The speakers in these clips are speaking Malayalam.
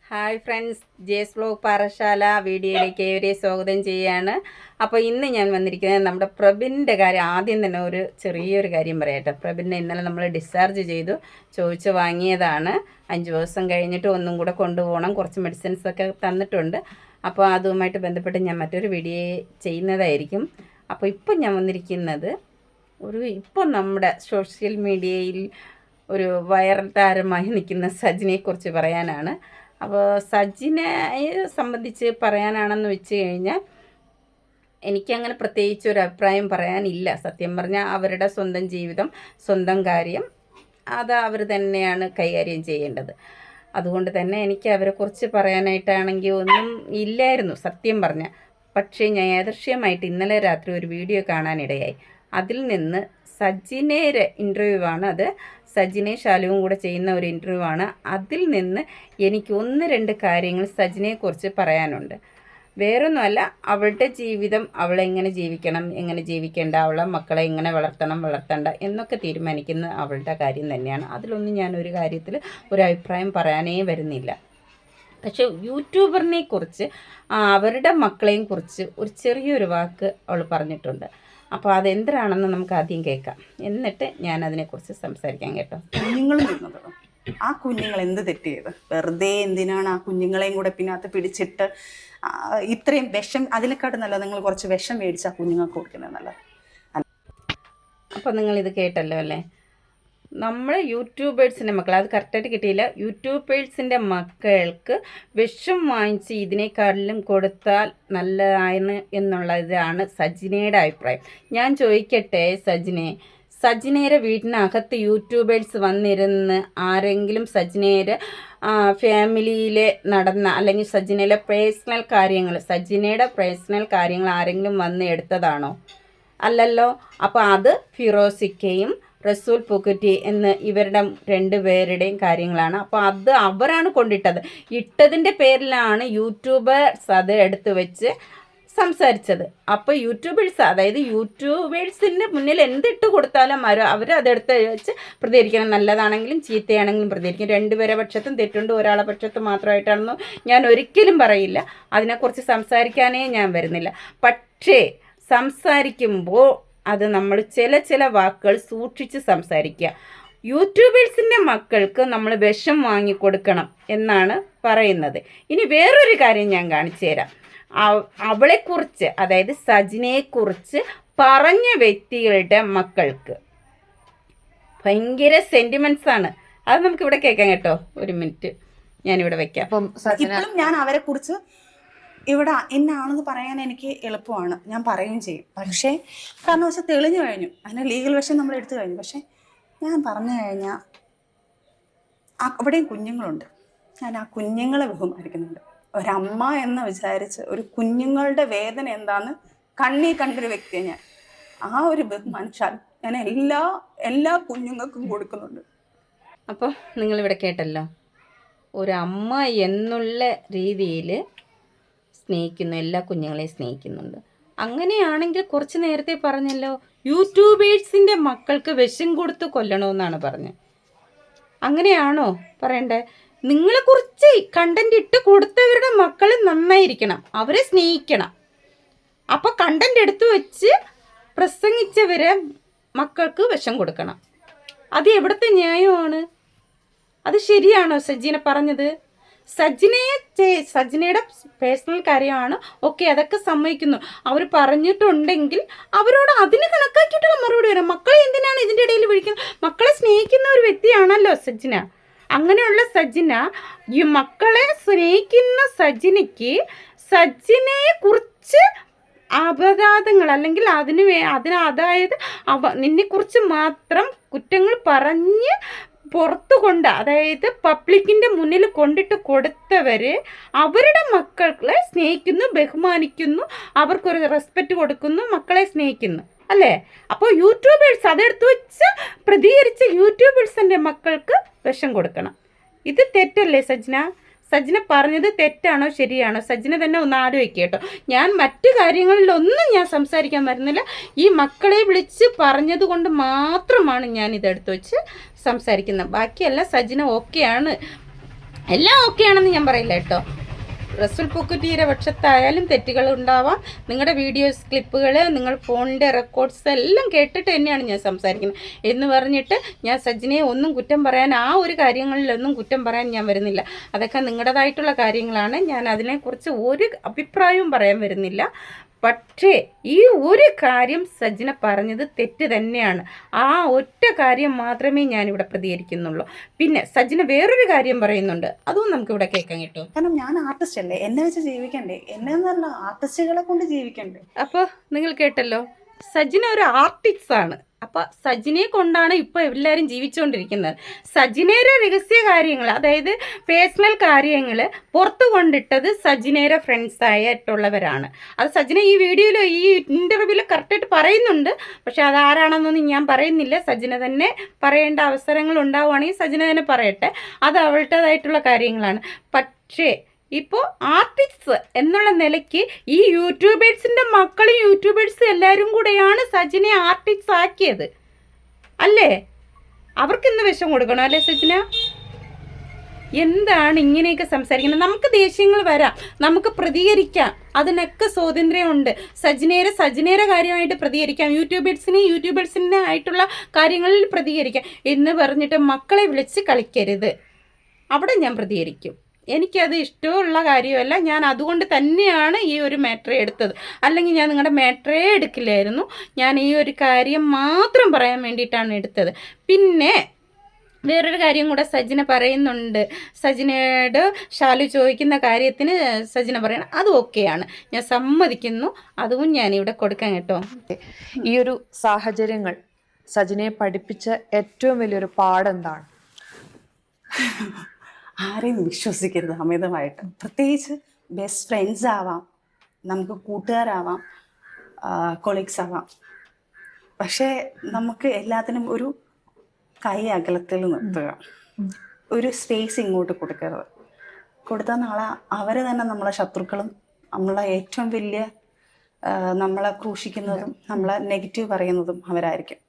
ഹായ് ഫ്രണ്ട്സ്, ജേസ് വ്ലോഗ് പാറശാല വീഡിയോയിലേക്ക് ഏവരെ സ്വാഗതം ചെയ്യാണ്. അപ്പോൾ ഇന്ന് ഞാൻ വന്നിരിക്കുന്നത് നമ്മുടെ പ്രബിൻ്റെ കാര്യം. ആദ്യം തന്നെ ഒരു ചെറിയൊരു കാര്യം പറയട്ടെ. പ്രബിനെ ഇന്നലെ നമ്മൾ ഡിസ്ചാർജ് ചെയ്തു, ചോദിച്ച് വാങ്ങിയതാണ്. 5 ദിവസം കഴിഞ്ഞിട്ട് ഒന്നും കൂടെ കൊണ്ടുപോകണം. കുറച്ച് മെഡിസിൻസൊക്കെ തന്നിട്ടുണ്ട്. അപ്പോൾ അതുമായിട്ട് ബന്ധപ്പെട്ട് ഞാൻ മറ്റൊരു വീഡിയോ ചെയ്യുന്നതായിരിക്കും. അപ്പോൾ ഇപ്പം ഞാൻ വന്നിരിക്കുന്നത് ഇപ്പം നമ്മുടെ സോഷ്യൽ മീഡിയയിൽ ഒരു വൈറൽ താരമായി നിൽക്കുന്ന സജിനെക്കുറിച്ച് പറയാനാണ്. അപ്പോൾ സജിനെ സംബന്ധിച്ച് പറയാനാണെന്ന് വെച്ച് കഴിഞ്ഞാൽ എനിക്കങ്ങനെ പ്രത്യേകിച്ച് ഒരു അഭിപ്രായം പറയാനില്ല. സത്യം പറഞ്ഞാൽ അവരുടെ സ്വന്തം ജീവിതം, സ്വന്തം കാര്യം അത് അവർ തന്നെയാണ് കൈകാര്യം ചെയ്യേണ്ടത്. അതുകൊണ്ട് തന്നെ എനിക്ക് അവരെക്കുറിച്ച് പറയാനായിട്ടാണെങ്കിൽ ഒന്നും ഇല്ലായിരുന്നു സത്യം പറഞ്ഞാൽ. പക്ഷേ ഞാൻ യാദൃശ്യമായിട്ട് ഇന്നലെ രാത്രി ഒരു വീഡിയോ കാണാനിടയായി. അതിൽ നിന്ന് സജിനയുടെ ഇൻ്റർവ്യൂ ആണ് അത്. സജിനെ ശാലുവും കൂടെ ചെയ്യുന്ന ഒരു ഇൻ്റർവ്യൂ ആണ്. അതിൽ നിന്ന് എനിക്ക് 1-2 കാര്യങ്ങൾ സജിനെക്കുറിച്ച് പറയാനുണ്ട്. വേറൊന്നുമല്ല, അവളുടെ ജീവിതം, അവളെങ്ങനെ ജീവിക്കണം, എങ്ങനെ ജീവിക്കേണ്ട, അവളെ മക്കളെ എങ്ങനെ വളർത്തണം, വളർത്തണ്ട എന്നൊക്കെ തീരുമാനിക്കുന്ന അവളുടെ കാര്യം തന്നെയാണ്. അതിലൊന്നും ഞാനൊരു കാര്യത്തിൽ ഒരു അഭിപ്രായം പറയാനേ വരുന്നില്ല. പക്ഷെ യൂട്യൂബറിനെ കുറിച്ച്, അവരുടെ മക്കളെയും കുറിച്ച് ഒരു ചെറിയൊരു വാക്ക് അവൾ പറഞ്ഞിട്ടുണ്ട്. അപ്പോൾ അതെന്തിനാണെന്ന് നമുക്ക് ആദ്യം കേൾക്കാം, എന്നിട്ട് ഞാൻ അതിനെക്കുറിച്ച് സംസാരിക്കാം. കേട്ടോ, കുഞ്ഞുങ്ങൾ നിന്നത് ആ കുഞ്ഞുങ്ങൾ എന്ത് തെറ്റ് ചെയ്ത് വെറുതെ എന്തിനാണ് ആ കുഞ്ഞുങ്ങളെയും കൂടെ പിന്നെ അത് പിടിച്ചിട്ട് ഇത്രയും വിഷം, അതിനെക്കാട്ടും നല്ലത് നിങ്ങൾ കുറച്ച് വിഷം മേടിച്ച് ആ കുഞ്ഞുങ്ങൾക്ക് കൊടുക്കുന്നത് നല്ലത്. അപ്പോൾ നിങ്ങളിത് കേട്ടല്ലോ അല്ലേ? നമ്മൾ യൂട്യൂബേഴ്സിൻ്റെ മക്കൾ, അത് കറക്റ്റായിട്ട് കിട്ടിയില്ല, യൂട്യൂബേഴ്സിൻ്റെ മക്കൾക്ക് വിഷം വാങ്ങിച്ച് ഇതിനേക്കാളിലും കൊടുത്താൽ നല്ലതാണ് എന്നുള്ളതാണ് സജിനയുടെ അഭിപ്രായം. ഞാൻ ചോദിക്കട്ടെ, സജിനയുടെ വീട്ടിനകത്ത് യൂട്യൂബേഴ്സ് വന്നിരുന്ന് ആരെങ്കിലും സജിനയുടെ ഫാമിലിയിലെ നടന്ന അല്ലെങ്കിൽ സജിനയുടെ പേഴ്സണൽ കാര്യങ്ങൾ ആരെങ്കിലും വന്ന് എടുത്തതാണോ? അല്ലല്ലോ. അപ്പോൾ അത് ഫിറോസിക്കയും റസൂൽ പൂക്കുറ്റി എന്ന് ഇവരുടെ 2 പേരുടെയും കാര്യങ്ങളാണ്. അപ്പോൾ അത് അവരാണ് കൊണ്ടിട്ടത്. ഇട്ടതിൻ്റെ പേരിലാണ് യൂട്യൂബേഴ്സ് അത് എടുത്തു വെച്ച് സംസാരിച്ചത്. അപ്പോൾ യൂട്യൂബേഴ്സിൻ്റെ മുന്നിൽ എന്തിട്ട് കൊടുത്താലും അവർ അതെടുത്ത് വെച്ച് പ്രതികരിക്കണം. നല്ലതാണെങ്കിലും ചീത്തയാണെങ്കിലും പ്രതികരിക്കും. 2 പേരെ പക്ഷത്തും തെറ്റുണ്ട്, ഒരാളെ പക്ഷത്ത് മാത്രമായിട്ടാണെന്ന് ഞാൻ ഒരിക്കലും പറയില്ല. അതിനെക്കുറിച്ച് സംസാരിക്കാനേ ഞാൻ വരുന്നില്ല. പക്ഷേ സംസാരിക്കുമ്പോൾ അത് നമ്മൾ ചില വാക്കുകൾ സൂക്ഷിച്ച് സംസാരിക്കുക. യൂട്യൂബേഴ്സിൻ്റെ മക്കൾക്ക് നമ്മൾ വിഷം വാങ്ങിക്കൊടുക്കണം എന്നാണ് പറയുന്നത്. ഇനി വേറൊരു കാര്യം ഞാൻ കാണിച്ചു തരാം. അവളെക്കുറിച്ച്, അതായത് സജിനെക്കുറിച്ച് പറഞ്ഞ വ്യക്തികളുടെ മക്കൾക്ക് ഭയങ്കര സെൻറ്റിമെൻറ്റ്സ് ആണ്. അത് നമുക്കിവിടെ കേൾക്കാം. കേട്ടോ, ഒരു മിനിറ്റ് ഞാനിവിടെ വയ്ക്കാം. അപ്പം ഇപ്പോഴും ഞാൻ അവരെക്കുറിച്ച് ഇവിടെ എന്നാണെന്ന് പറയാൻ എനിക്ക് എളുപ്പമാണ്, ഞാൻ പറയുകയും ചെയ്യും. പക്ഷേ കാരണം വെച്ചാൽ തെളിഞ്ഞു കഴിഞ്ഞു, അതിന് ലീഗൽ വശം നമ്മൾ എടുത്തു കഴിഞ്ഞു. പക്ഷേ ഞാൻ പറഞ്ഞു കഴിഞ്ഞാൽ അവിടെയും കുഞ്ഞുങ്ങളുണ്ട്. ഞാൻ ആ കുഞ്ഞുങ്ങളെ ബഹുമാനിക്കുന്നുണ്ട്. ഒരമ്മ എന്ന് വിചാരിച്ച് ഒരു കുഞ്ഞുങ്ങളുടെ വേദന എന്താന്ന് കണ്ടൊരു വ്യക്തിയെ ഞാൻ. ആ ഒരു ബഹുമാനിച്ചാൽ ഞാൻ എല്ലാ കുഞ്ഞുങ്ങൾക്കും കൊടുക്കുന്നുണ്ട്. അപ്പോൾ നിങ്ങളിവിടെ കേട്ടല്ലോ, ഒരമ്മ എന്നുള്ള രീതിയിൽ സ്നേഹിക്കുന്നു, എല്ലാ കുഞ്ഞുങ്ങളെയും സ്നേഹിക്കുന്നുണ്ട്. അങ്ങനെയാണെങ്കിൽ കുറച്ച് നേരത്തെ പറഞ്ഞല്ലോ, യൂട്യൂബേഴ്സിൻ്റെ മക്കൾക്ക് വിഷം കൊടുത്ത് കൊല്ലണമെന്നാണ് പറഞ്ഞത്. അങ്ങനെയാണോ പറയണ്ടേ? നിങ്ങളെക്കുറിച്ച് കണ്ടന്റ് ഇട്ട് കൊടുത്തവരുടെ മക്കൾ നന്നായിരിക്കണം, അവരെ സ്നേഹിക്കണം. അപ്പോൾ കണ്ടന്റ് എടുത്തു വെച്ച് പ്രസംഗിച്ചവരെ മക്കൾക്ക് വിഷം കൊടുക്കണം. അത് എവിടുത്തെ ന്യായമാണ്? അത് ശരിയാണോ സജീന പറഞ്ഞത്? സജിനയുടെ പേഴ്സണൽ കാര്യമാണ്, ഓക്കെ, അതൊക്കെ സമ്മതിക്കുന്നു. അവർ പറഞ്ഞിട്ടുണ്ടെങ്കിൽ അവരോട് അതിന് കണക്കാക്കിയിട്ടുള്ള മറുപടി വരാം. മക്കളെ എന്തിനാണ് ഇതിൻ്റെ ഇടയിൽ വിളിക്കുന്നത്? മക്കളെ സ്നേഹിക്കുന്ന ഒരു വ്യക്തിയാണല്ലോ സജിന. അങ്ങനെയുള്ള സജിന, ഈ മക്കളെ സ്നേഹിക്കുന്ന സജിനയെ കുറിച്ച് അപരാധങ്ങൾ അല്ലെങ്കിൽ അതായത് നിന്നെക്കുറിച്ച് മാത്രം കുറ്റങ്ങൾ പറഞ്ഞ് പുറത്തുകൊണ്ട്, അതായത് പബ്ലിക്കിൻ്റെ മുന്നിൽ കൊണ്ടിട്ട് കൊടുത്തവർ അവരുടെ മക്കളെ സ്നേഹിക്കുന്നു, ബഹുമാനിക്കുന്നു, അവർക്കൊരു റെസ്പെക്റ്റ് കൊടുക്കുന്നു, മക്കളെ സ്നേഹിക്കുന്നു അല്ലേ? അപ്പോൾ യൂട്യൂബേഴ്സ് അതെടുത്ത് വെച്ച് പ്രതികരിച്ച യൂട്യൂബേഴ്സിൻ്റെ മക്കൾക്ക് വിഷം കൊടുക്കണം. ഇത് തെറ്റല്ലേ സജിന പറഞ്ഞത് തെറ്റാണോ ശരിയാണോ? സജിന തന്നെ ഒന്ന് ആലോചിക്കുക. കേട്ടോ, ഞാൻ മറ്റു കാര്യങ്ങളിലൊന്നും ഞാൻ സംസാരിക്കാൻ വരുന്നില്ല. ഈ മക്കളെ വിളിച്ച് പറഞ്ഞത് കൊണ്ട് മാത്രമാണ് ഞാൻ ഇതെടുത്ത് വെച്ച് സംസാരിക്കുന്നത്. ബാക്കിയല്ല, സജിന ഓക്കെയാണ്. എല്ലാം ഓക്കെ ആണെന്ന് ഞാൻ പറയില്ല കേട്ടോ. റസുൽ പൂക്കുറ്റിയുടെ പക്ഷത്തായാലും തെറ്റുകൾ ഉണ്ടാവാം. നിങ്ങളുടെ വീഡിയോസ് ക്ലിപ്പുകൾ, നിങ്ങൾ ഫോണിൻ്റെ റെക്കോർഡ്സ് എല്ലാം കേട്ടിട്ട് തന്നെയാണ് ഞാൻ സംസാരിക്കുന്നത് എന്ന് പറഞ്ഞിട്ട് ഞാൻ സജിനയെ ഒന്നും കുറ്റം പറയാൻ, ആ ഒരു കാര്യങ്ങളിലൊന്നും കുറ്റം പറയാൻ ഞാൻ വരുന്നില്ല. അതൊക്കെ നിങ്ങളുടേതായിട്ടുള്ള കാര്യങ്ങളാണ്. ഞാൻ അതിനെക്കുറിച്ച് ഒരു അഭിപ്രായവും പറയാൻ വരുന്നില്ല. പക്ഷേ ഈ ഒരു കാര്യം സജിന പറഞ്ഞത് തെറ്റ് തന്നെയാണ്. ആ ഒറ്റ കാര്യം മാത്രമേ ഞാനിവിടെ പ്രതികരിക്കുന്നുള്ളൂ. പിന്നെ സജിന വേറൊരു കാര്യം പറയുന്നുണ്ട്, അതും നമുക്കിവിടെ കേൾക്കാൻ കിട്ടും. കാരണം ഞാൻ ആർട്ടിസ്റ്റ് അല്ലേ, എന്നെ വെച്ച് ജീവിക്കണ്ടേ, എന്നെ എന്നല്ല ആർട്ടിസ്റ്റുകളെ കൊണ്ട് ജീവിക്കണ്ടേ. അപ്പോൾ നിങ്ങൾ കേട്ടല്ലോ, സജിന ഒരു ആർട്ടിസ്റ്റാണ്. അപ്പോൾ സജിനയെ കൊണ്ടാണ് ഇപ്പോൾ എല്ലാവരും ജീവിച്ചുകൊണ്ടിരിക്കുന്നത്. സജിനയുടെ രഹസ്യ കാര്യങ്ങൾ, അതായത് പേഴ്സണൽ കാര്യങ്ങൾ പുറത്തു കൊണ്ടിട്ടത് സജിനയുടെ ഫ്രണ്ട്സായിട്ടുള്ളവരാണ്. അത് സജിന ഈ വീഡിയോയിൽ, ഈ ഇൻ്റർവ്യൂവിൽ കറക്റ്റായിട്ട് പറയുന്നുണ്ട്. പക്ഷെ അതാരാണെന്നൊന്നും ഞാൻ പറയുന്നില്ല. സജിന തന്നെ പറയേണ്ട അവസരങ്ങൾ ഉണ്ടാവുകയാണെങ്കിൽ സജിന തന്നെ പറയട്ടെ. അത് അവളുടേതായിട്ടുള്ള കാര്യങ്ങളാണ്. പക്ഷേ ഇപ്പോൾ ആർട്ടിസ്റ്റ് എന്നുള്ള നിലയ്ക്ക് ഈ യൂട്യൂബേഴ്സിൻ്റെ മക്കളും യൂട്യൂബേഴ്സും എല്ലാവരും കൂടെയാണ് സജിനെ ആർട്ടിസ്റ്റ് ആക്കിയത് അല്ലേ? അവർക്കിന്ന് വിഷം കൊടുക്കണോ അല്ലേ സജിന? എന്താണ് ഇങ്ങനെയൊക്കെ സംസാരിക്കുന്നത്? നമുക്ക് ദേഷ്യങ്ങൾ വരാം, നമുക്ക് പ്രതികരിക്കാം, അതിനൊക്കെ സ്വാതന്ത്ര്യമുണ്ട്. സജിനേരെ കാര്യമായിട്ട് പ്രതികരിക്കാം, യൂട്യൂബേഴ്സിനെ ആയിട്ടുള്ള കാര്യങ്ങളിൽ പ്രതികരിക്കാം എന്ന് പറഞ്ഞിട്ട് മക്കളെ വിളിച്ച് കളിക്കരുത്. അവിടെ ഞാൻ പ്രതികരിക്കും. എനിക്കത് ഇഷ്ടമുള്ള കാര്യമല്ല. ഞാൻ അതുകൊണ്ട് തന്നെയാണ് ഈ ഒരു മാറ്റർ എടുത്തത്. അല്ലെങ്കിൽ ഞാൻ നിങ്ങളുടെ മാറ്ററേ എടുക്കില്ലായിരുന്നു. ഞാൻ ഈ ഒരു കാര്യം മാത്രം പറയാൻ വേണ്ടിയിട്ടാണ് എടുത്തത്. പിന്നെ വേറൊരു കാര്യം കൂടെ സജിന പറയുന്നുണ്ട്. സജിനയോട് ഷാലു ചോദിക്കുന്ന കാര്യത്തിന് സജിന പറയണം അത് ഓക്കെയാണ്, ഞാൻ സമ്മതിക്കുന്നു. അതും ഞാനിവിടെ കൊടുക്കാൻ കേട്ടോ. ഈ ഒരു സാഹചര്യങ്ങൾ സജിനയെ പഠിപ്പിച്ച ഏറ്റവും വലിയൊരു പാഠെന്താണ്? ആരെയും വിശ്വസിക്കരുത് അമിതമായിട്ട്. പ്രത്യേകിച്ച് ബെസ്റ്റ് ഫ്രണ്ട്സ് ആവാം, നമുക്ക് കൂട്ടുകാരാവാം, കൊളീഗ്സ് ആവാം. പക്ഷേ നമുക്ക് എല്ലാത്തിനും ഒരു കൈ അകലത്തിൽ നിർത്തുക, ഒരു സ്പേസ് ഇങ്ങോട്ട് കൊടുക്കരുത്. കൊടുത്താൽ നാളെ അവർ തന്നെ നമ്മളെ ശത്രുക്കളും നമ്മളെ ഏറ്റവും വലിയ നമ്മളെ ക്രൂശിക്കുന്നതും നമ്മളെ നെഗറ്റീവ് പറയുന്നതും അവരായിരിക്കും.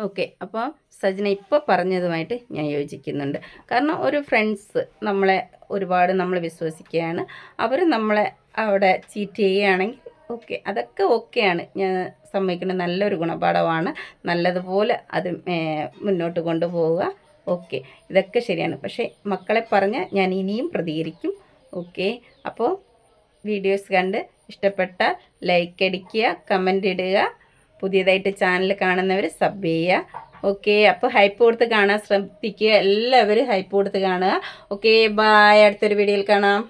ഓക്കെ, അപ്പോൾ സജിന ഇപ്പോൾ പറഞ്ഞതുമായിട്ട് ഞാൻ യോജിക്കുന്നുണ്ട്. കാരണം ഒരു ഫ്രണ്ട്സ് നമ്മൾ വിശ്വസിക്കുകയാണ്, അവർ നമ്മളെ അവിടെ ചീറ്റ് ചെയ്യുകയാണെങ്കിൽ ഓക്കെ, അതൊക്കെ ഓക്കെയാണ്, ഞാൻ സമ്മതിക്കുന്നത്. നല്ലൊരു ഗുണപാഠമാണ്. നല്ലതുപോലെ അത് മുന്നോട്ട് കൊണ്ടുപോവുക. ഓക്കെ, ഇതൊക്കെ ശരിയാണ്. പക്ഷേ മക്കളെ പറഞ്ഞ് ഞാൻ ഇനിയും പ്രതികരിക്കും. ഓക്കെ, അപ്പോൾ വീഡിയോസ് കണ്ട് ഇഷ്ടപ്പെട്ട ലൈക്ക് അടിക്കുക, കമൻ്റ് ഇടുക. പുതിയതായിട്ട് ചാനൽ കാണുന്നവർ സബ് ചെയ്യുക. ഓക്കെ, അപ്പോൾ ഹൈപ്പ് കൊടുത്ത് കാണാൻ ശ്രദ്ധിക്കുക. എല്ലാവരും ഹൈപ്പ് കൊടുത്ത് കാണുക. Okay, bye. അടുത്തൊരു വീഡിയോയിൽ കാണാം.